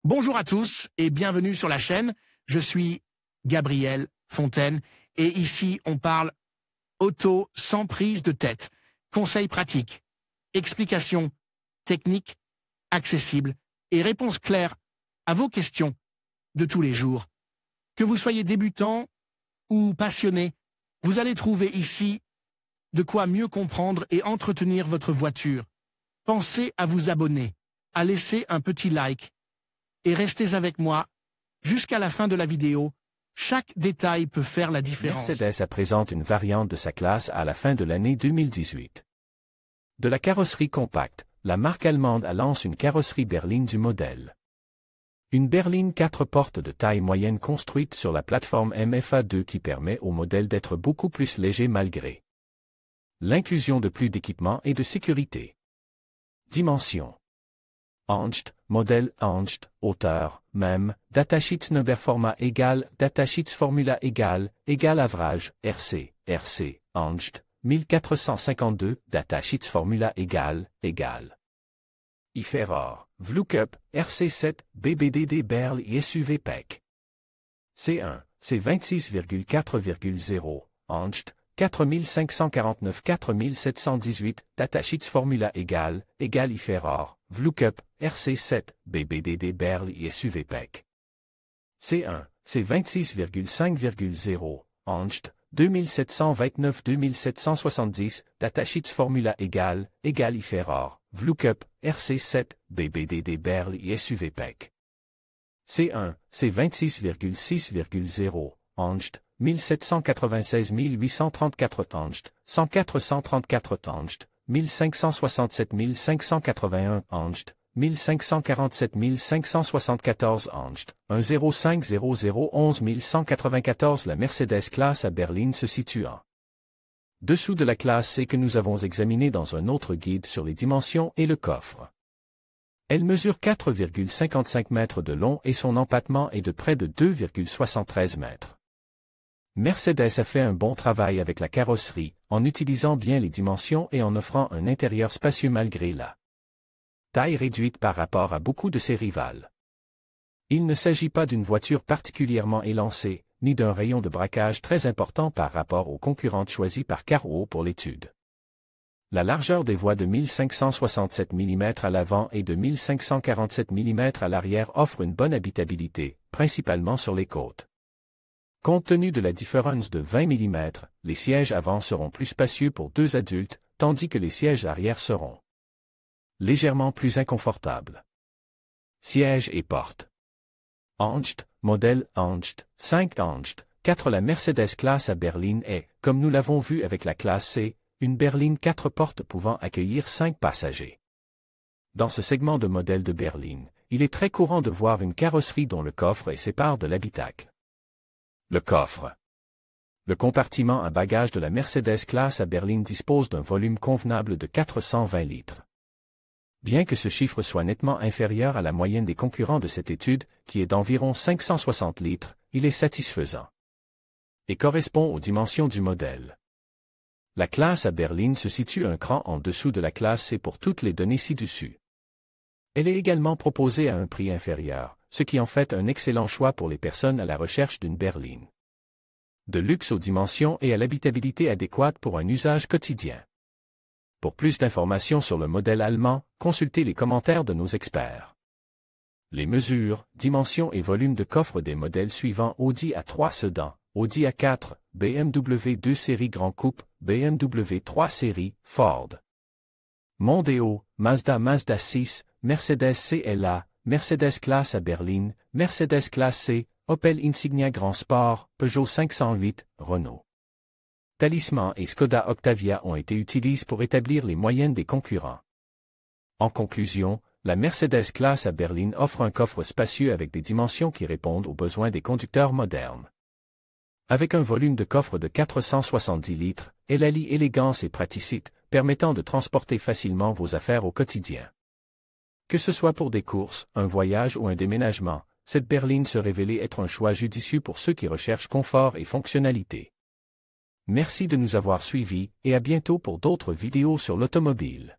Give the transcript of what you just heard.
Bonjour à tous et bienvenue sur la chaîne. Je suis Gabriel Fontaine et ici on parle auto sans prise de tête. Conseils pratiques, explications techniques, accessibles et réponses claires à vos questions de tous les jours. Que vous soyez débutant ou passionné, vous allez trouver ici de quoi mieux comprendre et entretenir votre voiture. Pensez à vous abonner, à laisser un petit like et restez avec moi jusqu'à la fin de la vidéo. Chaque détail peut faire la différence. Mercedes présente une variante de sa classe à la fin de l'année 2018. De la carrosserie compacte, la marque allemande lance une carrosserie berline du modèle. Une berline 4 portes de taille moyenne construite sur la plateforme MFA2 qui permet au modèle d'être beaucoup plus léger malgré l'inclusion de plus d'équipements et de sécurité. Dimensions. Angst, modèle Angst, hauteur, même, datasheets number format égal, datasheets formula égal average, RC, Angst, 1452, datasheets formula égal. IFEROR, VLOOKUP, RC7, BBDD Berl SUV PEC. C1, C26,4,0, Angst, 4549 4718, datasheets formula égal IFEROR, VLOOKUP, RC7, BBDD Berl SUV PEC. C1, C26,5,0, Angst, 2729 2770, datasheets formula égal IFEROR, VLOOKUP, RC7, BBDD Berl SUV PEC. C1, C26,6,0, Angst, 1796 834 Angst, 1434 Angst, 1567 581 Angst, 1547 574 Angst, 10500 11194. La Mercedes classe à berline se situe en dessous de la classe C que nous avons examiné dans un autre guide sur les dimensions et le coffre. Elle mesure 4,55 mètres de long et son empattement est de près de 2,73 mètres. Mercedes a fait un bon travail avec la carrosserie, en utilisant bien les dimensions et en offrant un intérieur spacieux malgré la taille réduite par rapport à beaucoup de ses rivales. Il ne s'agit pas d'une voiture particulièrement élancée, ni d'un rayon de braquage très important par rapport aux concurrentes choisies par Carwo pour l'étude. La largeur des voies de 1567 mm à l'avant et de 1547 mm à l'arrière offre une bonne habitabilité, principalement sur les côtes. Compte tenu de la différence de 20 mm, les sièges avant seront plus spacieux pour 2 adultes, tandis que les sièges arrière seront légèrement plus inconfortables. Sièges et portes. Angst, modèle Angst, 5 Angst, 4. La Mercedes classe à berline est, comme nous l'avons vu avec la classe C, une berline 4 portes pouvant accueillir 5 passagers. Dans ce segment de modèles de berline, il est très courant de voir une carrosserie dont le coffre est séparé de l'habitacle. Le coffre. Le compartiment à bagages de la Mercedes classe à berline dispose d'un volume convenable de 420 litres. Bien que ce chiffre soit nettement inférieur à la moyenne des concurrents de cette étude, qui est d'environ 560 litres, il est satisfaisant et correspond aux dimensions du modèle. La classe à berline se situe un cran en dessous de la classe C pour toutes les données ci-dessus. Elle est également proposée à un prix inférieur, ce qui en fait un excellent choix pour les personnes à la recherche d'une berline de luxe aux dimensions et à l'habitabilité adéquate pour un usage quotidien. Pour plus d'informations sur le modèle allemand, consultez les commentaires de nos experts. Les mesures, dimensions et volumes de coffre des modèles suivants: Audi A3 Sedan, Audi A4, BMW 2 série Grand Coupe, BMW 3 série, Ford Mondeo, Mazda 6, Mercedes CLA, Mercedes classe à berline, Mercedes classe C, Opel Insignia Grand Sport, Peugeot 508, Renault Talisman et Skoda Octavia ont été utilisés pour établir les moyennes des concurrents. En conclusion, la Mercedes classe à berline offre un coffre spacieux avec des dimensions qui répondent aux besoins des conducteurs modernes. Avec un volume de coffre de 470 litres, elle allie élégance et praticité, permettant de transporter facilement vos affaires au quotidien. Que ce soit pour des courses, un voyage ou un déménagement, cette berline se révélait être un choix judicieux pour ceux qui recherchent confort et fonctionnalité. Merci de nous avoir suivis et à bientôt pour d'autres vidéos sur l'automobile.